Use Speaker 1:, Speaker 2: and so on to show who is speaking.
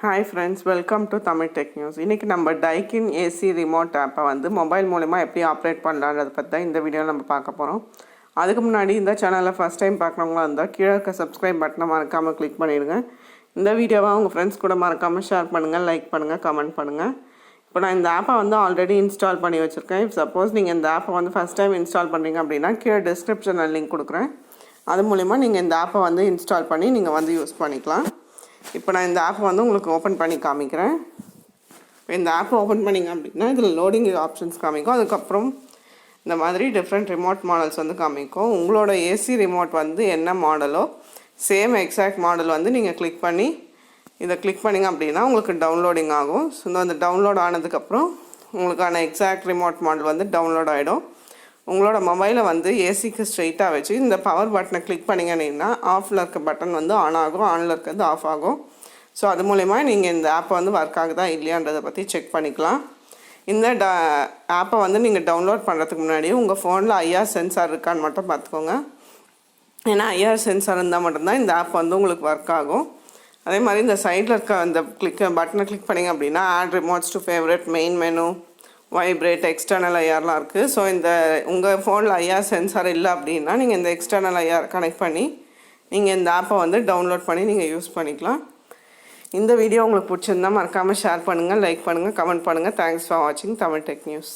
Speaker 1: Hi friends, welcome to Tamil Tech News. இன்னைக்கு நம்ம Daikin AC Remote App வந்து mobile மூலமா எப்படி ஆப்ரேட் பண்ணலாம்ன்றத பத்தி தான் இந்த வீடியோல நம்ம பார்க்க போறோம். அதுக்கு முன்னாடி இந்த சேனலை ஃபர்ஸ்ட் டைம் பார்க்கறவங்களா இருந்தா கீழ இருக்க subscribe பட்டனை மறக்காம கிளிக் பண்ணிடுங்க. இந்த வீடியோவை உங்க फ्रेंड्स கூட மறக்காம ஷேர் பண்ணுங்க, லைக் பண்ணுங்க, கமெண்ட் பண்ணுங்க. இப்போ நான் இந்த ஆப்பை வந்து ஆல்ரெடி இன்ஸ்டால் பண்ணி வச்சிருக்கேன். if suppose நீங்க இந்த ஆப்பை வந்து ஃபர்ஸ்ட் டைம் இன்ஸ்டால் பண்றீங்க அப்படினா கீழ descriptionல லிங்க் கொடுக்கிறேன். அது மூலமா நீங்க இந்த ஆப்பை வந்து இன்ஸ்டால் பண்ணி நீங்க வந்து யூஸ் பண்ணிக்கலாம். இப்போ நான் இந்த ஆப் வந்து உங்களுக்கு ஓபன் பண்ணி காமிக்கிறேன். இந்த ஆப் ஓபன் பண்ணீங்க அப்படினா இதுல லோடிங் ஆப்ஷன்ஸ் காமிக்கும். அதுக்கு அப்புறம் இந்த மாதிரி டிஃபரண்ட் ரிமோட் மாடல்ஸ் வந்து காமிக்கும். உங்களோட ஏசி ரிமோட் வந்து என்ன மாடலோ சேம் எக்ஸாக்ட் மாடல் வந்து நீங்க கிளிக் பண்ணி இத கிளிக் பண்ணீங்க அப்படினா உங்களுக்கு டவுன்லோடிங் ஆகும். சோ அந்த டவுன்லோட் ஆனதுக்கு அப்புறம் உங்களுக்கான எக்ஸாக்ட் ரிமோட் மாடல் வந்து டவுன்லோட் ஆயிடும். உங்களோட மொபைலை வந்து ஏசிக்கு ஸ்ட்ரைட்டா வச்சு இந்த பவர் பட்டனை கிளிக் பண்ணீங்கன்னா ஆஃப்ல இருக்க பட்டன் வந்து ஆன் ஆகும், ஆன்ல இருக்கிறது ஆஃப் ஆகும். ஸோ அது மூலமா நீங்கள் இந்த ஆப்பை வந்து ஒர்க் ஆகுதா இல்லையான்றதை பற்றி செக் பண்ணிக்கலாம். இந்த ஆப்பை வந்து நீங்கள் டவுன்லோட் பண்ணுறதுக்கு முன்னாடி உங்கள் ஃபோனில் ஐஆர் சென்சார் இருக்கான்னு மட்டும் பார்த்துக்கோங்க. ஏன்னா ஐஆர் சென்சார் இருந்தால் மட்டும்தான் இந்த ஆப் வந்து உங்களுக்கு ஒர்க் ஆகும். அதே மாதிரி இந்த சைடில் இருக்க அந்த பட்டனை கிளிக் பண்ணிங்க அப்படின்னா add remotes to favourite, main menu, vibrate, external ஐஆர்லாம் இருக்குது. ஸோ இந்த உங்கள் ஃபோனில் ஐஆர் சென்சார் இல்லை அப்படின்னா நீங்கள் இந்த எக்ஸ்டர்னல் ஐஆர் கனெக்ட் பண்ணி நீங்கள் இந்த ஆப்பை வந்து டவுன்லோட் பண்ணி நீங்கள் யூஸ் பண்ணிக்கலாம். இந்த வீடியோ உங்களுக்கு பிடிச்சிருந்தா மறக்காமல் ஷேர் பண்ணுங்கள், லைக் பண்ணுங்கள், கமெண்ட் பண்ணுங்கள். தேங்க்ஸ் ஃபார் வாட்சிங் தமிழ் டெக் நியூஸ்.